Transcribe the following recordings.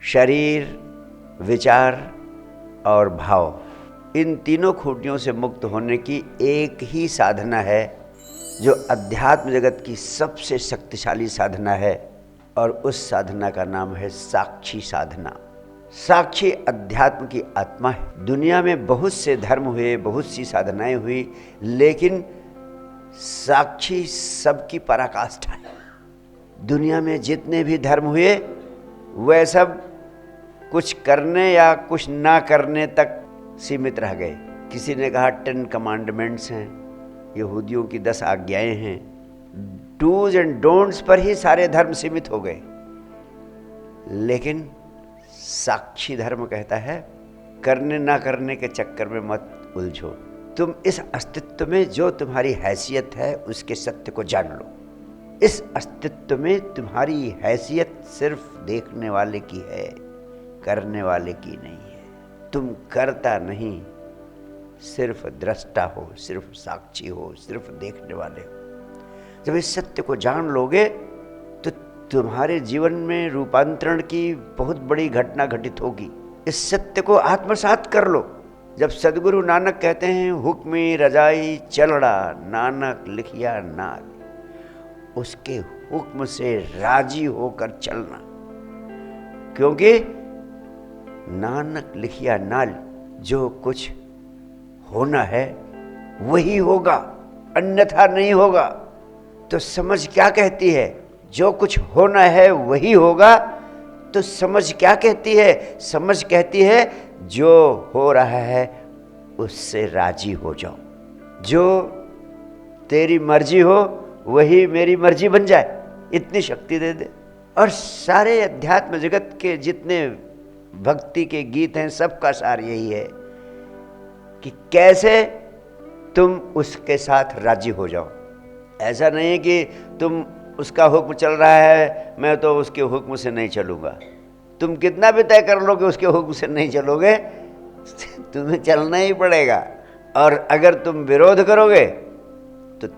शरीर, विचार और भाव, इन तीनों खूंटियों से मुक्त होने की एक ही साधना है जो अध्यात्म जगत की सबसे शक्तिशाली साधना है, और उस साधना का नाम है साक्षी साधना। साक्षी अध्यात्म की आत्मा है। दुनिया में बहुत से धर्म हुए, बहुत सी साधनाएं हुई, लेकिन साक्षी सबकी पराकाष्ठा है। दुनिया में जितने भी धर्म हुए वह सब कुछ करने या कुछ ना करने तक सीमित रह गए। किसी ने कहा 10 कमांडमेंट्स हैं, यहूदियों की 10 आज्ञाएं हैं। डूज एंड डोंट्स पर ही सारे धर्म सीमित हो गए। लेकिन साक्षी धर्म कहता है करने ना करने के चक्कर में मत उलझो। तुम इस अस्तित्व में जो तुम्हारी हैसियत है उसके सत्य को जान लो। इस अस्तित्व में तुम्हारी हैसियत सिर्फ देखने वाले की है, करने वाले की नहीं है। तुम करता नहीं, सिर्फ दृष्टा हो, सिर्फ साक्षी हो, सिर्फ देखने वाले हो। जब इस सत्य को जान लोगे तो तुम्हारे जीवन में रूपांतरण की बहुत बड़ी घटना घटित होगी। इस सत्य को आत्मसात कर लो। जब सदगुरु नानक कहते हैं हुक्मी रजाई चलड़ा नानक लिखिया नाल, उसके हुक्म से राजी होकर चलना, क्योंकि नानक लिखिया नाल, जो कुछ होना है वही होगा, अन्यथा नहीं होगा। तो समझ क्या कहती है? जो कुछ होना है वही होगा। तो समझ क्या कहती है? समझ कहती है जो हो रहा है उससे राजी हो जाओ। जो तेरी मर्जी हो वही मेरी मर्जी बन जाए, इतनी शक्ति दे दे। और सारे अध्यात्म जगत के जितने भक्ति के गीत हैं, सबका सार यही है कि कैसे तुम उसके साथ राजी हो जाओ। ऐसा नहीं है कि तुम उसका हुक्म चल रहा है, मैं तो उसके हुक्म से नहीं चलूँगा। तुम कितना भी तय कर लोगे उसके हुक्म से नहीं चलोगे, तुम्हें चलना ही पड़ेगा। और अगर तुम विरोध करोगे तो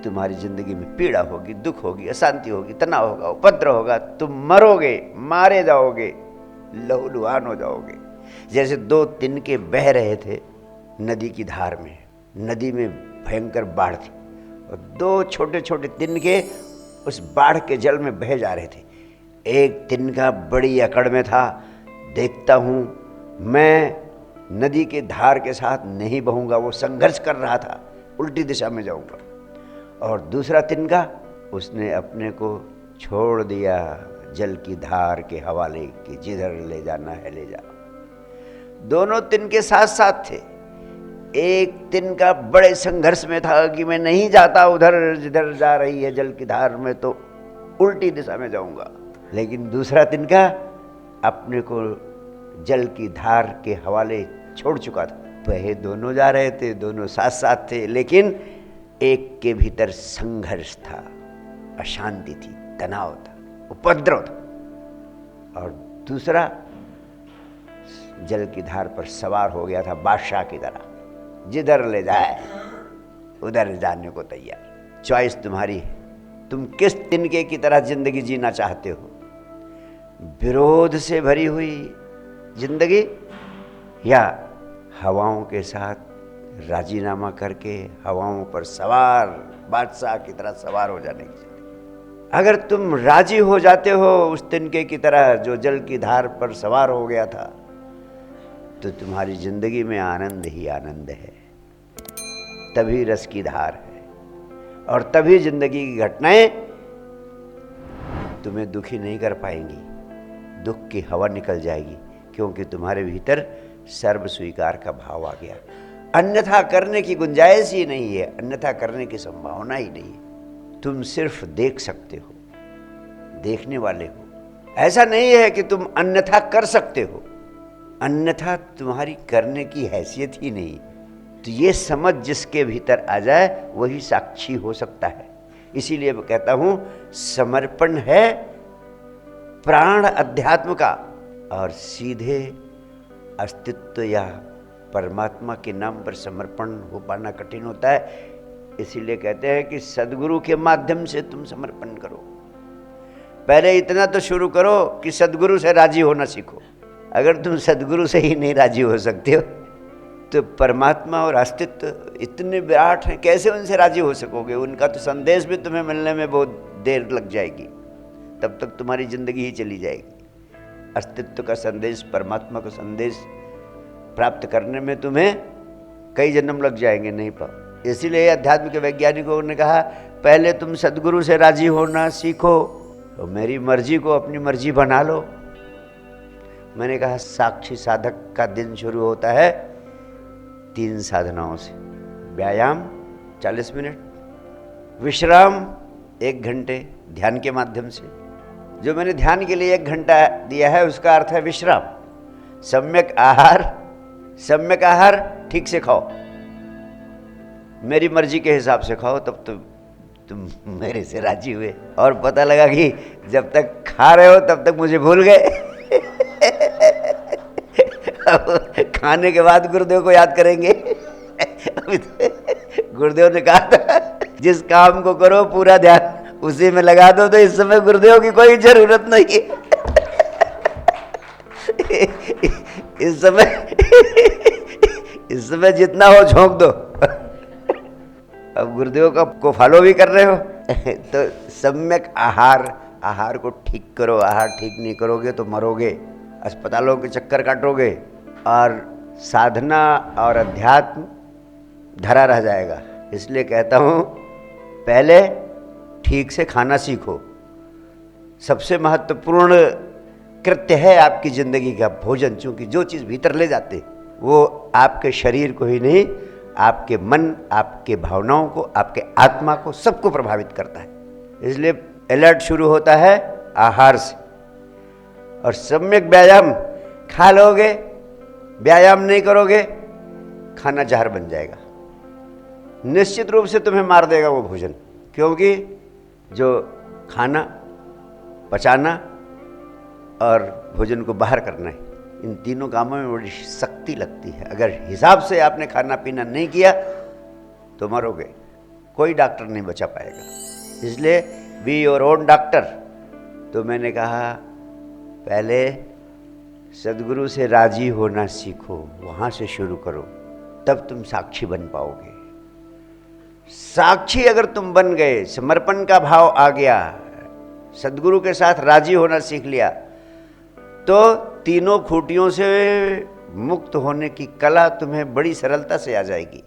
तुम्हारी जिंदगी में पीड़ा होगी, दुख होगी, अशांति होगी, तनाव होगा, उपद्रव होगा। तुम मरोगे, मारे जाओगे, लहूलुहान हो जाओगे। जैसे 2 तिनके बह रहे थे नदी की धार में। नदी में भयंकर बाढ़ थी और 2 छोटे छोटे तिनके उस बाढ़ के जल में बह जा रहे थे। एक तिनका बड़ी अकड़ में था, देखता हूँ मैं नदी के धार के साथ नहीं बहूँगा। वो संघर्ष कर रहा था, उल्टी दिशा में जाऊँगा। और दूसरा तिनका, उसने अपने को छोड़ दिया जल की धार के हवाले कि जिधर ले जाना है ले जा। दोनों तिनके साथ साथ थे। एक तिनका बड़े संघर्ष में था कि मैं नहीं जाता उधर जिधर जा रही है जल की धार में, तो उल्टी दिशा में जाऊंगा। लेकिन दूसरा तिनका अपने को जल की धार के हवाले छोड़ चुका था। वह दोनों जा रहे थे, दोनों साथ साथ थे, लेकिन एक के भीतर संघर्ष था, अशांति थी, तनाव था, उपद्रव था। और दूसरा जल की धार पर सवार हो गया था बादशाह की तरह, जिधर ले जाए उधर जाने को तैयार। चॉइस तुम्हारी है, तुम किस तिनके की तरह जिंदगी जीना चाहते हो। विरोध से भरी हुई जिंदगी या हवाओं के साथ राजीनामा करके हवाओं पर सवार बादशाह की तरह सवार हो जाने की जिंदगी। अगर तुम राजी हो जाते हो उस तिनके की तरह जो जल की धार पर सवार हो गया था, तो तुम्हारी जिंदगी में आनंद ही आनंद है। तभी रस की धार है और तभी जिंदगी की घटनाएं तुम्हें दुखी नहीं कर पाएंगी। दुख की हवा निकल जाएगी, क्योंकि तुम्हारे भीतर सर्व स्वीकार का भाव आ गया। अन्यथा करने की गुंजाइश ही नहीं है, अन्यथा करने की संभावना ही नहीं है। तुम सिर्फ देख सकते हो, देखने वाले हो। ऐसा नहीं है कि तुम अन्यथा कर सकते हो, अन्यथा तुम्हारी करने की हैसियत ही नहीं। तो ये समझ जिसके भीतर आ जाए वही साक्षी हो सकता है। इसीलिए मैं कहता हूँ समर्पण है प्राण अध्यात्म का, और सीधे अस्तित्व या परमात्मा के नाम पर समर्पण हो पाना कठिन होता है। इसीलिए कहते हैं कि सदगुरु के माध्यम से तुम समर्पण करो। पहले इतना तो शुरू करो कि सद्गुरु से राजी होना सीखो। अगर तुम सद्गुरु से ही नहीं राजी हो सकते हो तो परमात्मा और अस्तित्व इतने विराट हैं, कैसे उनसे राजी हो सकोगे? उनका तो संदेश भी तुम्हें मिलने में बहुत देर लग जाएगी, तब तक तुम्हारी जिंदगी ही चली जाएगी। अस्तित्व का संदेश, परमात्मा का संदेश प्राप्त करने में तुम्हें कई जन्म लग जाएंगे, नहीं पाओ। इसीलिए अध्यात्म के वैज्ञानिकों ने कहा पहले तुम सद्गुरु से राजी होना सीखो तो मेरी मर्जी को अपनी मर्जी बना लो। मैंने कहा साक्षी साधक का दिन शुरू होता है 3 साधनाओं से। व्यायाम 40 मिनट, विश्राम 1 घंटे ध्यान के माध्यम से। जो मैंने ध्यान के लिए 1 घंटा दिया है उसका अर्थ है विश्राम। सम्यक आहार, सम्यक आहार ठीक से खाओ, मेरी मर्जी के हिसाब से खाओ, तब तो तुम मेरे से राजी हुए। और पता लगा कि जब तक खा रहे हो तब तक मुझे भूल गए। खाने के बाद गुरुदेव को याद करेंगे। गुरुदेव ने कहा था जिस काम को करो पूरा ध्यान उसी में लगा दो, तो इस समय गुरुदेव की कोई जरूरत नहीं है। इस समय जितना हो झोंक दो। अब गुरुदेव को फॉलो भी कर रहे हो। तो सम्यक आहार को ठीक करो। आहार ठीक नहीं करोगे तो मरोगे, अस्पतालों के चक्कर काटोगे और साधना और अध्यात्म धरा रह जाएगा। इसलिए कहता हूँ पहले ठीक से खाना सीखो। सबसे महत्वपूर्ण कृत्य है आपकी ज़िंदगी का भोजन, चूँकि जो चीज़ भीतर ले जाते वो आपके शरीर को ही नहीं, आपके मन, आपके भावनाओं को, आपके आत्मा को, सबको प्रभावित करता है। इसलिए अलर्ट शुरू होता है आहार से। और सम्यक व्यायाम, खा लोगे, व्यायाम नहीं करोगे, खाना जहर बन जाएगा। निश्चित रूप से तुम्हें मार देगा वो भोजन, क्योंकि जो खाना, पचाना और भोजन को बाहर करना है, इन तीनों कामों में बड़ी शक्ति लगती है। अगर हिसाब से आपने खाना पीना नहीं किया तो मरोगे, कोई डॉक्टर नहीं बचा पाएगा। इसलिए बी योर ओन डॉक्टर। तो मैंने कहा पहले सद्गुरु से राजी होना सीखो, वहाँ से शुरू करो, तब तुम साक्षी बन पाओगे। साक्षी अगर तुम बन गए, समर्पण का भाव आ गया, सद्गुरु के साथ राजी होना सीख लिया, तो तीनों खूंटियों से मुक्त होने की कला तुम्हें बड़ी सरलता से आ जाएगी।